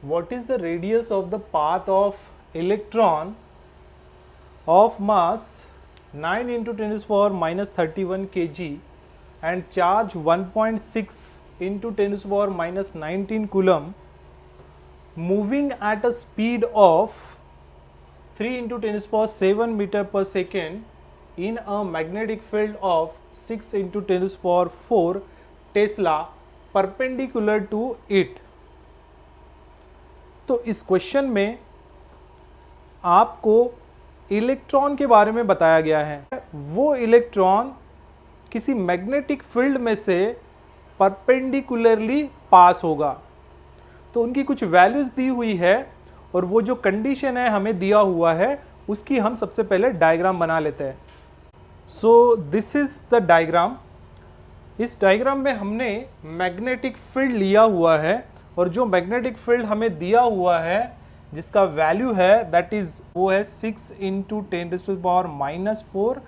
what is the radius of the path of electron of mass 9 into 10 to the power minus 31 kg and charge 1.6 into 10 to the power minus 19 coulomb moving at a speed of 3 into 10 to the power 7 meter per second in a magnetic field of 6 into 10 to the power 4 Tesla perpendicular to it। तो इस question में आपको electron के बारे में बताया गया है। वो इलेक्ट्रॉन किसी मैग्नेटिक फील्ड में से परपेंडिकुलरली पास होगा। तो उनकी कुछ वैल्यूज दी हुई है और वो जो कंडीशन है हमें दिया हुआ है उसकी हम सबसे पहले डायग्राम बना लेते हैं। सो दिस इज द डायग्राम। इस डायग्राम में हमने मैग्नेटिक फील्ड लिया हुआ है और जो मैग्नेटिक फील्ड हमें दिया हुआ है जिसका वैल्यू है दैट इज वो है 6 into 10 to the power minus 4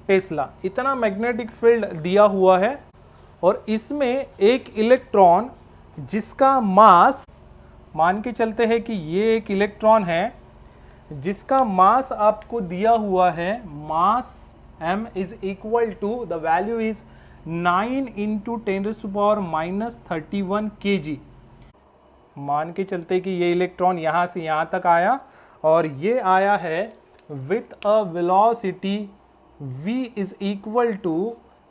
tesla. इतना मैग्नेटिक फील्ड दिया हुआ है और इसमें एक इलेक्ट्रॉन जिसका मास, मान के चलते हैं कि ये एक इलेक्ट्रॉन है जिसका मास आपको दिया हुआ है, mass m is equal to the value is 9 into 10 to the power minus 31 kg। मान के चलते कि ये इलेक्ट्रॉन यहाँ से यहाँ तक आया और ये आया है with a velocity v is equal to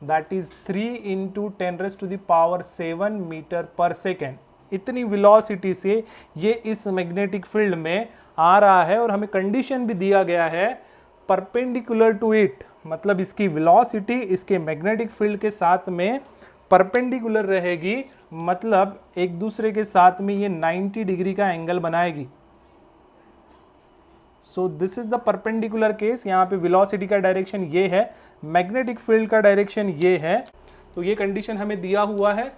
that is 3 into 10 to the power 7 metre पर सेकेंड। इतनी वेलोसिटी से ये इस मैग्नेटिक फील्ड में आ रहा है और हमें कंडीशन भी दिया गया है परपेंडिकुलर टू इट, मतलब इसकी वेलोसिटी इसके मैग्नेटिक फील्ड के साथ में परपेंडिकुलर रहेगी, मतलब एक दूसरे के साथ में ये 90 डिग्री का एंगल बनाएगी। सो this is the perpendicular case. यहाँ पे वेलोसिटी का डायरेक्शन ये है, मैग्नेटिक फील्ड का डायरेक्शन ये है। तो ये कंडीशन हमें दिया हुआ है।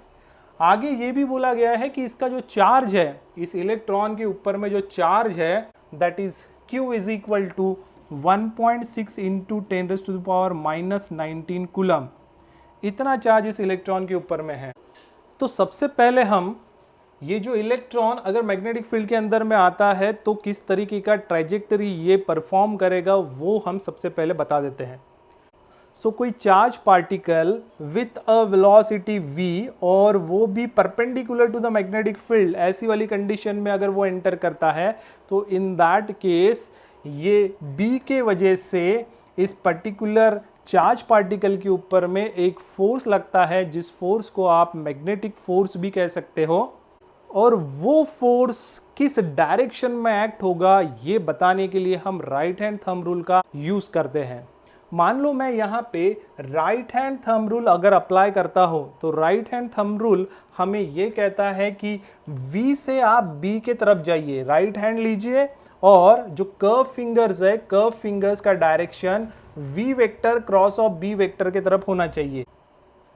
आगे ये भी बोला गया है कि इसका जो चार्ज है, इस इलेक्ट्रॉन के ऊपर में जो चार्ज है that is Q is equal to 1.6 into 10 to the power minus 19 coulomb. इतना चार्ज इस इलेक्ट्रॉन के ऊपर में है। तो सबसे पहले हम ये जो इलेक्ट्रॉन अगर मैग्नेटिक फील्ड के अंदर में आता है तो किस तरीके का ट्रैजेक्टरी ये परफॉर्म करेगा वो हम सबसे पहले बता देते हैं। सो कोई charge particle with a velocity v और वो भी perpendicular to the magnetic field, ऐसी वाली कंडीशन में अगर वो एंटर करता है तो इन दैट केस ये b के वजह से इस पर्टिकुलर चार्ज पार्टिकल के ऊपर में एक फोर्स लगता है जिस फोर्स को आप मैग्नेटिक फोर्स भी कह सकते हो। और वो फोर्स किस डायरेक्शन में एक्ट होगा ये बताने के लिए हम राइट हैंड थंब रूल का यूज करते हैं। मान लो मैं यहाँ पे राइट हैंड थंब रूल अगर अप्लाई करता हो तो राइट हैंड थंब रूल हमें ये कहता है कि V से आप B के तरफ जाइए, राइट हैंड लीजिए और जो कर्व फिंगर्स है, कर्व फिंगर्स का direction V vector cross of B vector के तरफ होना चाहिए।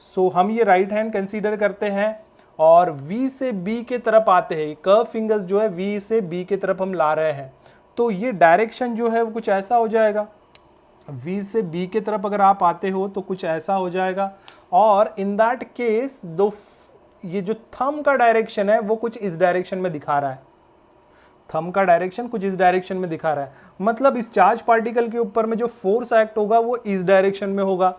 सो हम ये राइट हैंड कंसीडर करते हैं और V से B के तरफ आते हैं। कर्व फिंगर्स जो है V से B के तरफ हम ला रहे हैं, तो ये डायरेक्शन जो है वो कुछ ऐसा हो जाएगा। V से B के तरफ अगर आप आते हो तो कुछ ऐसा हो जाएगा और इन दैट केस दो ये जो थंब का डायरेक्शन है वो कुछ इस डायरेक्शन में दिखा रहा है। थंब का डायरेक्शन कुछ इस डायरेक्शन में दिखा रहा है, मतलब इस चार्ज पार्टिकल के ऊपर में जो फोर्स एक्ट होगा वो इस डायरेक्शन में होगा,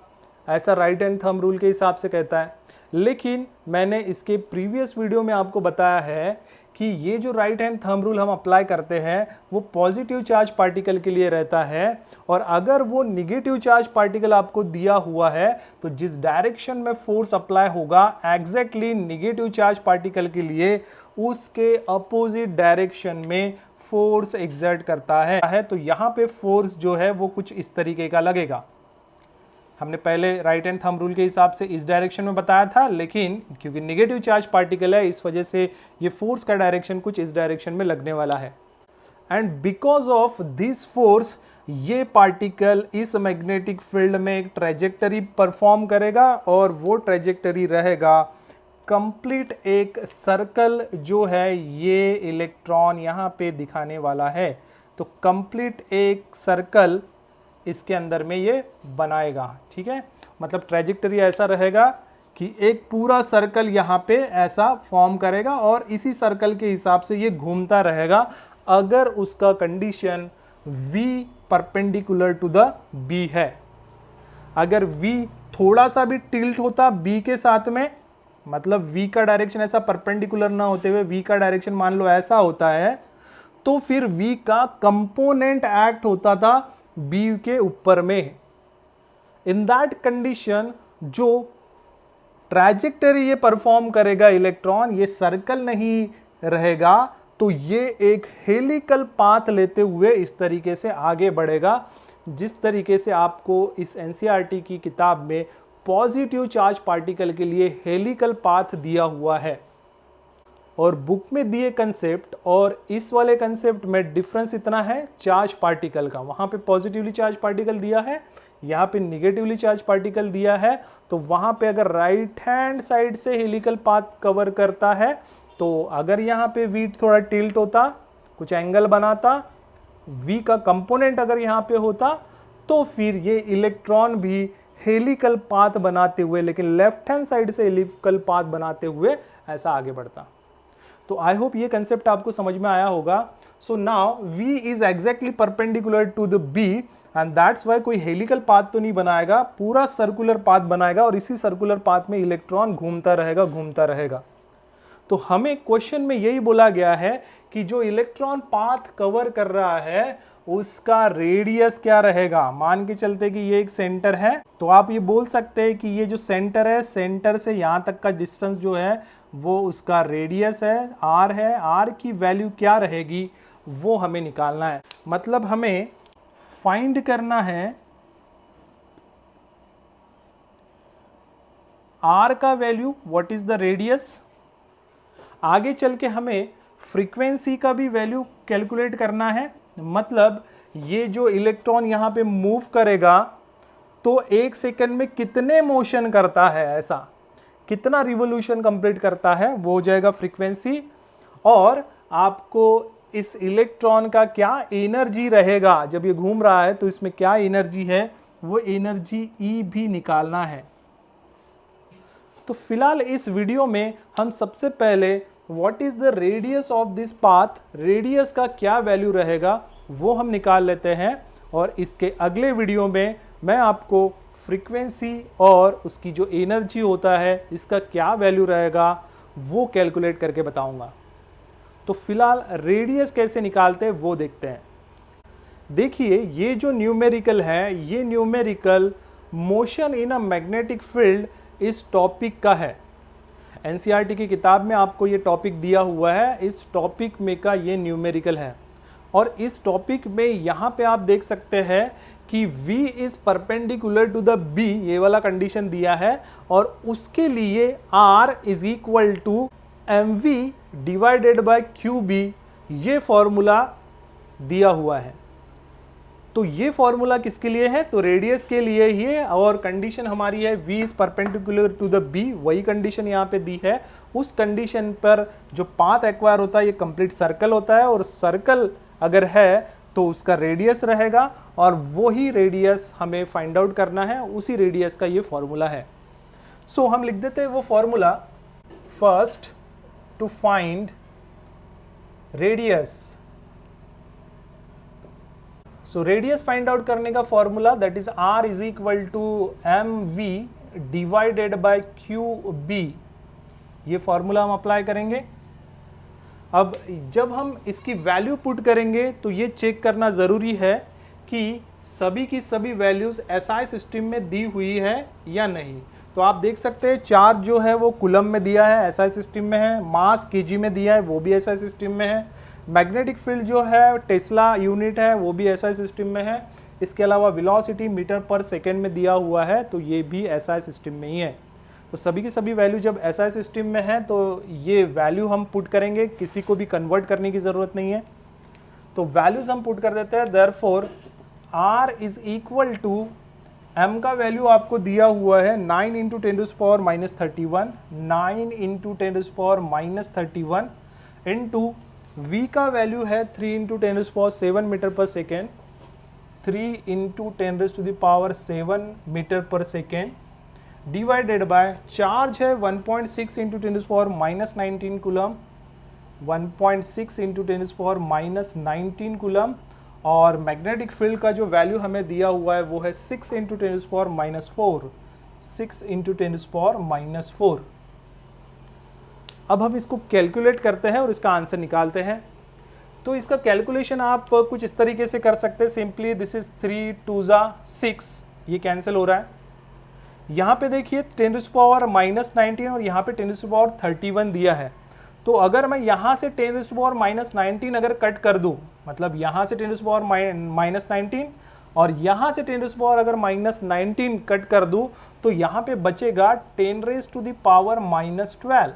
ऐसा राइट हैंड थंब रूल के हिसाब से कहता है। लेकिन मैंने इसके प्रीवियस वीडियो में आपको बताया है कि ये जो राइट हैंड थंब रूल हम अप्लाई करते हैं वो पॉजिटिव चार्ज पार्टिकल के लिए रहता है और अगर वो निगेटिव चार्ज पार्टिकल आपको दिया हुआ है तो जिस डायरेक्शन में फोर्स अप्लाई होगा एग्जैक्टली निगेटिव चार्ज पार्टिकल के लिए उसके अपोजिट डायरेक्शन में फोर्स एक्सर्ट करता है। तो यहाँ पे फोर्स जो है वो कुछ इस तरीके का लगेगा। हमने पहले राइट हैंड थंब रूल के हिसाब से इस डायरेक्शन में बताया था, लेकिन क्योंकि नेगेटिव चार्ज पार्टिकल है इस वजह से ये फोर्स का डायरेक्शन कुछ इस डायरेक्शन में लगने वाला है। And because of this force ये पार्टिकल इस मैग्नेटिक फील्ड में एक ट्रैजेक्टरी परफॉर्म करेगा और वो ट्रैजेक्टरी रहेगा कंप्लीट एक सर्कल जो है ये इलेक्ट्रॉन यहाँ पे दिखाने वाला है। तो कंप्लीट एक सर्कल इसके अंदर में ये बनाएगा, ठीक है। मतलब ट्रैजेक्टरी ऐसा रहेगा कि एक पूरा सर्कल यहाँ पे ऐसा फॉर्म करेगा और इसी सर्कल के हिसाब से ये घूमता रहेगा अगर उसका condition V perpendicular to the B है। अगर V थोड़ा सा भी टिल्ट होता B के साथ में, मतलब V का डायरेक्शन ऐसा परपेंडिकुलर ना होते हुए V का डायरेक्शन मान लो ऐसा होता है, तो फिर V का कंपोनेंट एक्ट होता था B के ऊपर में। इन दैट कंडीशन जो ट्रैजेक्टरी ये परफॉर्म करेगा इलेक्ट्रॉन, ये सर्कल नहीं रहेगा, तो ये एक हेलिकल पाथ लेते हुए इस तरीके से आगे बढ़ेगा, जिस तरीके से आपको इस एनसीईआरटी की किताब में पॉजिटिव चार्ज पार्टिकल के लिए हेलिकल पाथ दिया हुआ है। और बुक में दिए कंसेप्ट और इस वाले कंसेप्ट में डिफरेंस इतना है चार्ज पार्टिकल का। वहाँ पे पॉजिटिवली चार्ज पार्टिकल दिया है, यहाँ पे निगेटिवली चार्ज पार्टिकल दिया है। तो वहाँ पे अगर राइट हैंड साइड से हेलिकल पाथ कवर करता है, तो अगर यहाँ पे V थोड़ा टिल्ट होता, कुछ एंगल बनाता, V का कंपोनेंट अगर यहाँ पे होता, तो फिर ये इलेक्ट्रॉन भी हेलिकल पाथ बनाते हुए, लेकिन लेफ्ट हैंड साइड से हेलिकल पाथ बनाते हुए ऐसा आगे बढ़ता। तो आई होप ये कंसेप्ट आपको समझ में आया होगा। So now V is exactly perpendicular to the B and that's why कोई हेलिकल पाथ तो नहीं बनाएगा, पूरा सर्कुलर पाथ बनाएगा और इसी सर्कुलर पाथ में इलेक्ट्रॉन घूमता रहेगा। तो हमें क्वेश्चन में यही बोला गया है कि जो इलेक्ट्रॉन पाथ कवर कर रहा है उसका रेडियस क्या रहेगा। मान के चलते कि ये एक सेंटर है, तो आप ये बोल सकते हैं कि ये जो सेंटर है, सेंटर से यहाँ तक का डिस्टेंस जो है वो उसका रेडियस है, R है। R की वैल्यू क्या रहेगी वो हमें निकालना है। मतलब हमें फाइंड करना है R का value, what is the radius. आगे चल के हमें फ्रीक्वेंसी का भी वैल्यू कैलकुलेट करना है। मतलब ये जो इलेक्ट्रॉन यहाँ पे मूव करेगा तो एक सेकंड में कितने मोशन करता है, ऐसा कितना रिवोल्यूशन कंप्लीट करता है, वो हो जाएगा फ्रीक्वेंसी। और आपको इस इलेक्ट्रॉन का क्या एनर्जी रहेगा जब ये घूम रहा है, तो इसमें क्या एनर्जी है, वो एनर्जी E भी निकालना है। तो फिलहाल इस वीडियो में हम सबसे पहले what is the radius of this path, radius का क्या वैल्यू रहेगा वो हम निकाल लेते हैं। और इसके अगले वीडियो में मैं आपको फ्रीक्वेंसी और उसकी जो एनर्जी होता है इसका क्या वैल्यू रहेगा वो कैलकुलेट करके बताऊंगा। तो फिलहाल रेडियस कैसे निकालते हैं वो देखते हैं। देखिए ये जो न्यूमेरिकल है, ये numerical motion in a magnetic field इस टॉपिक का है। एनसीईआरटी की किताब में आपको ये टॉपिक दिया हुआ है, इस टॉपिक में का ये न्यूमेरिकल है। और इस टॉपिक में यहाँ पे आप देख सकते हैं कि V is perpendicular to the B, ये वाला कंडीशन दिया है। और उसके लिए R is equal to mv divided by QB, ये फॉर्मूला दिया हुआ है। तो ये फॉर्मूला किसके लिए है, तो रेडियस के लिए ही है। और कंडीशन हमारी है V is perpendicular to the B, वही कंडीशन यहाँ पे दी है। उस कंडीशन पर जो पाथ एक्वायर होता है ये कंप्लीट सर्कल होता है, और सर्कल अगर है तो उसका रेडियस रहेगा, और वही रेडियस हमें फाइंड आउट करना है, उसी रेडियस का ये फॉर्मूला है। सो हम लिख देते हैं वो formula. First to find radius, so radius find out करने का formula that is R is equal to mv divided by QB, ये फॉर्मूला हम अप्लाई करेंगे। अब जब हम इसकी वैल्यू पुट करेंगे तो ये चेक करना ज़रूरी है कि सभी की सभी वैल्यूज़ SI सिस्टम में दी हुई है या नहीं। तो आप देख सकते हैं चार्ज जो है वो कूलम में दिया है, SI सिस्टम में है। मास kg में दिया है, वो भी SI सिस्टम में है। मैग्नेटिक फील्ड जो है टेस्ला यूनिट है, वो भी SI सिस्टम में है। इसके अलावा वेलोसिटी मीटर पर सेकेंड में दिया हुआ है, तो ये भी SI सिस्टम में ही है। तो सभी की सभी वैल्यू जब SI सिस्टम में है तो ये वैल्यू हम पुट करेंगे, किसी को भी कन्वर्ट करने की ज़रूरत नहीं है। तो वैल्यूज हम पुट कर देते हैं। Therefore R is equal to, M का वैल्यू आपको दिया हुआ है 9 × 10⁻31, 9 × 10⁻31 इंटू V का वैल्यू है 3 × 10⁻7 मीटर पर सेकेंड, 3 × 10⁻7 मीटर पर सेकेंड डिवाइडेड बाय चार्ज है 1.6 इंटू 10⁻⁻19 कूलम, 1.6 इंटू 10⁻⁻19 कूलम, और मैग्नेटिक फील्ड का जो वैल्यू हमें दिया हुआ है वो है 6 इंटू 10⁻⁻4, 6 इंटू 10⁻⁻4। अब हम इसको कैलकुलेट करते हैं और इसका आंसर निकालते हैं। तो इसका कैलकुलेशन आप कुछ इस तरीके से कर सकते हैं, सिंपली दिस इज 3 2 6, ये कैंसिल हो रहा है। यहाँ पे देखिए 10⁻⁻19 और यहाँ पे 10⁻31 दिया है। तो अगर मैं यहाँ से 10⁻⁻19 अगर कट कर दूँ, मतलब यहाँ से 10⁻⁻19 और यहाँ से 10⁻⁻19 कट कर दूँ, तो यहाँ पे बचेगा 10⁻⁻12।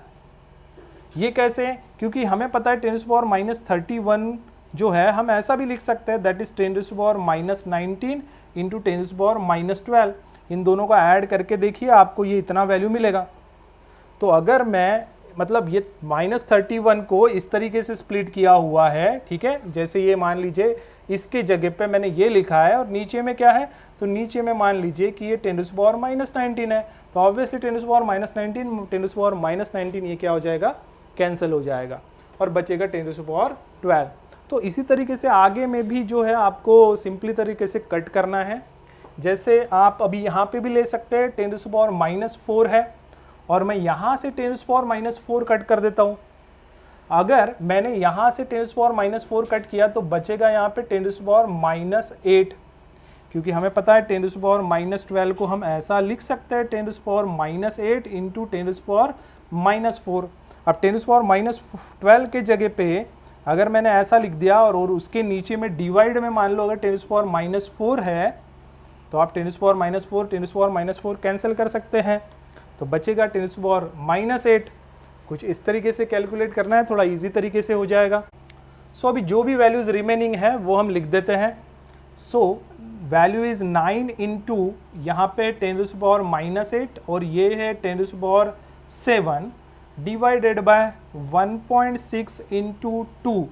ये कैसे? क्योंकि हमें पता है 10⁻31 जो है, हम ऐसा भी लिख सकते हैं, दैट इज 10⁻19 इंटू 10⁻12। इन दोनों का ऐड करके देखिए, आपको ये इतना वैल्यू मिलेगा। तो अगर मैं मतलब ये -31 को इस तरीके से स्प्लिट किया हुआ है, ठीक है, जैसे ये मान लीजिए इसके जगह पे मैंने ये लिखा है और नीचे में क्या है, तो नीचे में मान लीजिए कि ये 10⁻19 है, तो ऑब्वियसली 10⁻19 10⁻19 ये क्या हो जाएगा, कैंसिल हो जाएगा और बचेगा 10⁻12। तो इसी तरीके से आगे में भी जो है आपको सिंपली तरीके से कट करना है। जैसे आप अभी यहाँ पे भी ले सकते हैं, 10⁻4 है और मैं यहाँ से 10⁻4 कट कर देता हूँ। अगर मैंने यहाँ से 10⁻4 कट किया तो बचेगा यहाँ पे 10⁻8, क्योंकि हमें पता है 10⁻12 को हम ऐसा लिख सकते हैं 10⁻8 इंटू 10⁻4। अब 10⁻12 के जगह पे अगर मैंने ऐसा लिख दिया और उसके नीचे में डिवाइड में मान लो अगर 10⁻4 है, तो आप 10⁻4 10⁻4 कैंसिल कर सकते हैं, तो बचेगा 10⁻8। कुछ इस तरीके से कैलकुलेट करना है, थोड़ा इजी तरीके से हो जाएगा। सो अभी जो भी वैल्यूज़ रिमेनिंग है वो हम लिख देते हैं। सो वैल्यू इज़ 9 इंटू यहाँ पे 10⁻8 और ये है 10⁻7 डिवाइडेड बाय 1.6 इंटू 2,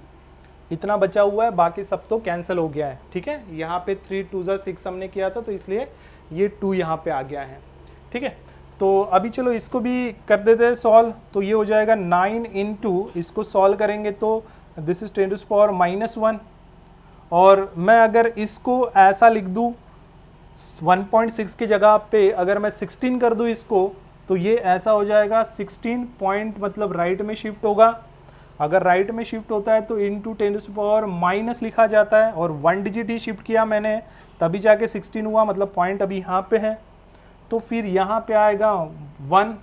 इतना बचा हुआ है, बाकी सब तो कैंसिल हो गया है, ठीक है। यहाँ पे 3 2 6 हमने किया था, तो इसलिए ये 2 यहाँ पे आ गया है, ठीक है। तो अभी चलो इसको भी कर देते हैं सॉल्व। तो ये हो जाएगा 9 इंटू, इसको सॉल्व करेंगे तो दिस इज 10⁻1, और मैं अगर इसको ऐसा लिख दूँ 1.6 की जगह पे अगर मैं 16 कर दूँ इसको, तो ये ऐसा हो जाएगा 16 पॉइंट, मतलब राइट में शिफ्ट होगा। अगर राइट में शिफ्ट होता है तो इंटू 10⁻- लिखा जाता है, और 1 डिजिट ही शिफ्ट किया मैंने तभी जाके 16 हुआ, मतलब पॉइंट अभी यहाँ पे है। तो फिर यहाँ पे आएगा 1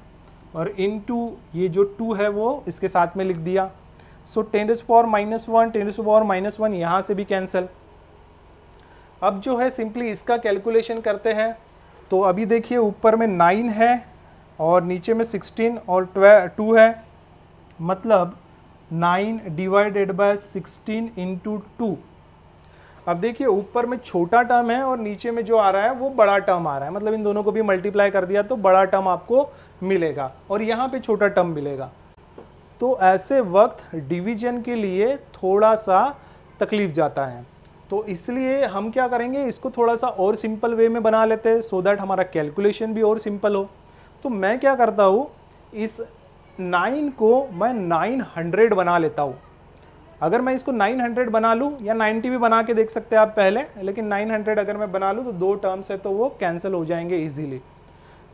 और इंटू ये जो 2 है वो इसके साथ में लिख दिया। सो 10⁻1 10⁻1 यहाँ से भी कैंसिल। अब जो है सिंपली इसका कैलकुलेशन करते हैं। तो अभी देखिए ऊपर में 9 है और नीचे में 16 और 2 है, मतलब 9 डिवाइडेड बाय 16 इंटू 2। अब देखिए ऊपर में छोटा टर्म है और नीचे में जो आ रहा है वो बड़ा टर्म आ रहा है, मतलब इन दोनों को भी मल्टीप्लाई कर दिया तो बड़ा टर्म आपको मिलेगा और यहाँ पे छोटा टर्म मिलेगा। तो ऐसे वक्त डिवीजन के लिए थोड़ा सा तकलीफ जाता है, तो इसलिए हम क्या करेंगे, इसको थोड़ा सा और सिंपल वे में बना लेते हैं, सो दैट हमारा कैलकुलेशन भी और सिंपल हो। तो मैं क्या करता हूँ, इस 9 को मैं 900 बना लेता हूँ। अगर मैं इसको 900 बना लूँ, या 90 भी बना के देख सकते हैं आप पहले, लेकिन 900 अगर मैं बना लूँ तो 2 टर्म्स है तो वो कैंसिल हो जाएंगे इजीली।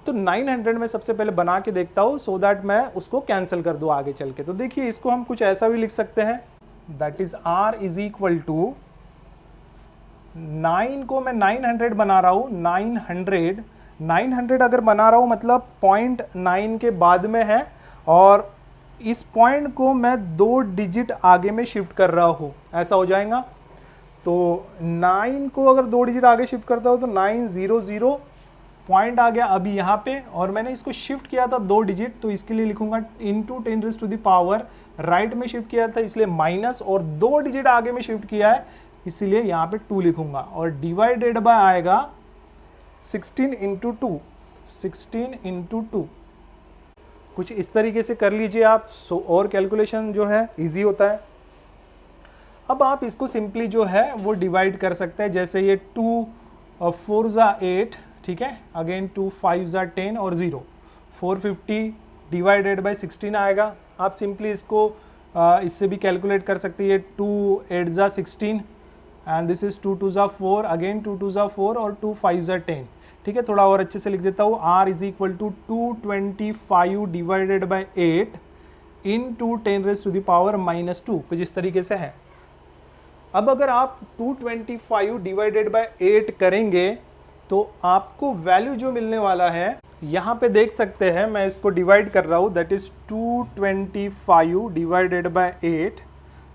तो 900 में सबसे पहले बना के देखता हूँ, सो दैट मैं उसको कैंसिल कर दूँ आगे चल के। तो देखिए इसको हम कुछ ऐसा भी लिख सकते हैं, that is R is equal to 9 को मैं 900 बना रहा हूँ, 900 अगर बना रहा हूँ मतलब 0.9 के बाद में है, और इस पॉइंट को मैं 2 डिजिट आगे में शिफ्ट कर रहा हूँ, ऐसा हो जाएगा। तो 9 को अगर 2 डिजिट आगे शिफ्ट करता हूँ तो 900 पॉइंट आ गया अभी यहाँ पे, और मैंने इसको शिफ्ट किया था 2 डिजिट, तो इसके लिए लिखूंगा इंटू 10⁻⁻, राइट में शिफ्ट किया था इसलिए माइनस, और 2 डिजिट आगे में शिफ्ट किया है इसीलिए यहाँ पे 2 लिखूंगा, और डिवाइडेड बाय आएगा 16 इंटू 2, 16 इंटू 2। कुछ इस तरीके से कर लीजिए आप, और कैलकुलेशन जो है इजी होता है। अब आप इसको सिंपली जो है वो डिवाइड कर सकते हैं, जैसे ये 2 और 4 ज़ा 8, ठीक है। अगेन 2 5 10 और 0, 450 डिवाइडेड बाय 16 आएगा। आप सिंपली इसको इससे भी कैलकुलेट कर सकते हैं। 2 8 16 एंड दिस इज 2 2 4, अगेन 2 2 4 और 2 5 10। ठीक है, थोड़ा और अच्छे से लिख देता हूँ। R is equal to 225 divided by 8 into 10⁻⁻², कुछ इस तरीके से है। अब अगर आप 225 डिवाइडेड बाय 8 करेंगे तो आपको वैल्यू जो मिलने वाला है, यहाँ पे देख सकते हैं, मैं इसको डिवाइड कर रहा हूँ, दैट इज 225 डिवाइडेड बाय 8,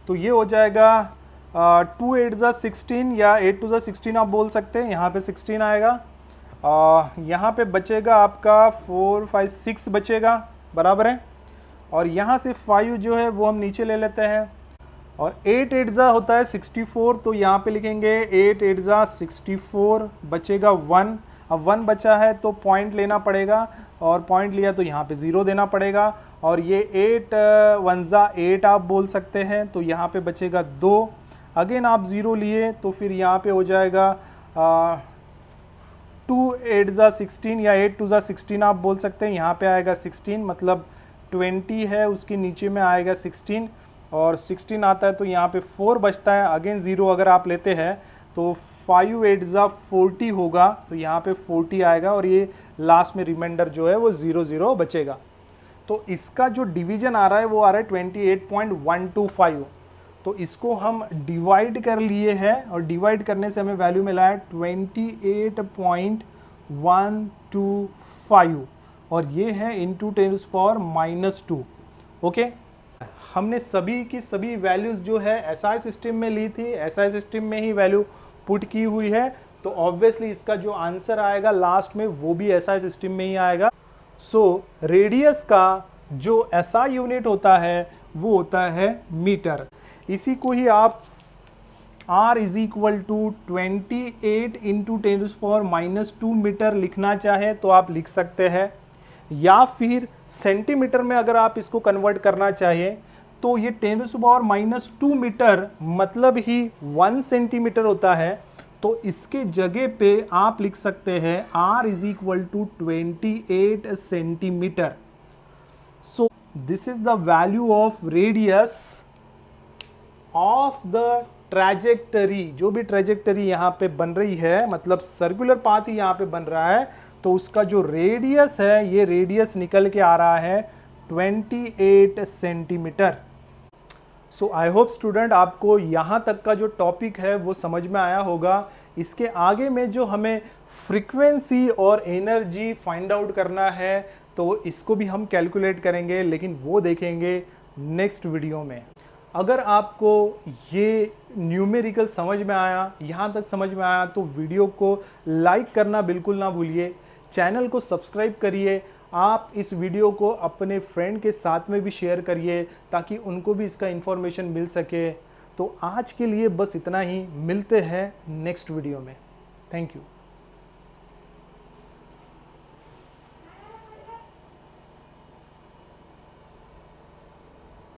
तो ये हो जाएगा 2 8 16 या 8 2 16 आप बोल सकते हैं। यहाँ पे 16 आएगा, यहाँ पे बचेगा आपका 4 5 6 बचेगा, बराबर है। और यहाँ से 5 जो है वो हम नीचे ले लेते हैं, और 8 8 होता है 64, तो यहाँ पे लिखेंगे 8 8 64, बचेगा 1। अब 1 बचा है तो पॉइंट लेना पड़ेगा, और पॉइंट लिया तो यहाँ पे 0 देना पड़ेगा, और ये 8 1 8 आप बोल सकते हैं, तो यहाँ पे बचेगा 2। अगेन आप 0 लिए तो फिर यहाँ पे हो जाएगा 2 8 16 या 8 2 16 आप बोल सकते हैं। यहाँ पे आएगा 16, मतलब 20 है, उसके नीचे में आएगा 16, और 16 आता है तो यहाँ पे 4 बचता है। अगेन 0 अगर आप लेते हैं तो 5 8 40 होगा, तो यहाँ पे 40 आएगा, और ये लास्ट में रिमाइंडर जो है वो 0 0 बचेगा। तो इसका जो डिवीजन आ रहा है वो आ रहा है 28.125। तो इसको हम डिवाइड कर लिए हैं, और डिवाइड करने से हमें वैल्यू मिला है 28.125, और ये है इंटू 10⁻²। ओके, हमने सभी की सभी वैल्यूज जो है SI सिस्टम में ली थी, SI सिस्टम में ही वैल्यू पुट की हुई है, तो ऑब्वियसली इसका जो आंसर आएगा लास्ट में वो भी SI सिस्टम में ही आएगा। सो रेडियस का जो SI यूनिट होता है वो होता है मीटर। इसी को ही आप R is equal to 28 into 10⁻² metre लिखना चाहे तो आप लिख सकते हैं, या फिर सेंटीमीटर में अगर आप इसको कन्वर्ट करना चाहिए तो ये 10⁻² मीटर मतलब ही 1 सेंटीमीटर होता है। तो इसके जगह पे आप लिख सकते हैं R is equal to 28 centimetre. So this is the value of radius of the trajectory. जो भी ट्रैजेक्टरी यहाँ पे बन रही है, मतलब सर्कुलर पाथ ही यहाँ पे बन रहा है, तो उसका जो रेडियस है, ये रेडियस निकल के आ रहा है 28 centimetre. So I hope student आपको यहाँ तक का जो टॉपिक है वो समझ में आया होगा। इसके आगे में जो हमें फ्रीक्वेंसी और एनर्जी फाइंड आउट करना है, तो इसको भी हम कैलकुलेट करेंगे, लेकिन वो देखेंगे नेक्स्ट वीडियो में। अगर आपको ये न्यूमेरिकल समझ में आया, यहाँ तक समझ में आया, तो वीडियो को लाइक करना बिल्कुल ना भूलिए, चैनल को सब्सक्राइब करिए। आप इस वीडियो को अपने फ्रेंड के साथ में भी शेयर करिए ताकि उनको भी इसका इन्फॉर्मेशन मिल सके। तो आज के लिए बस इतना ही, मिलते हैं नेक्स्ट वीडियो में। Thank you.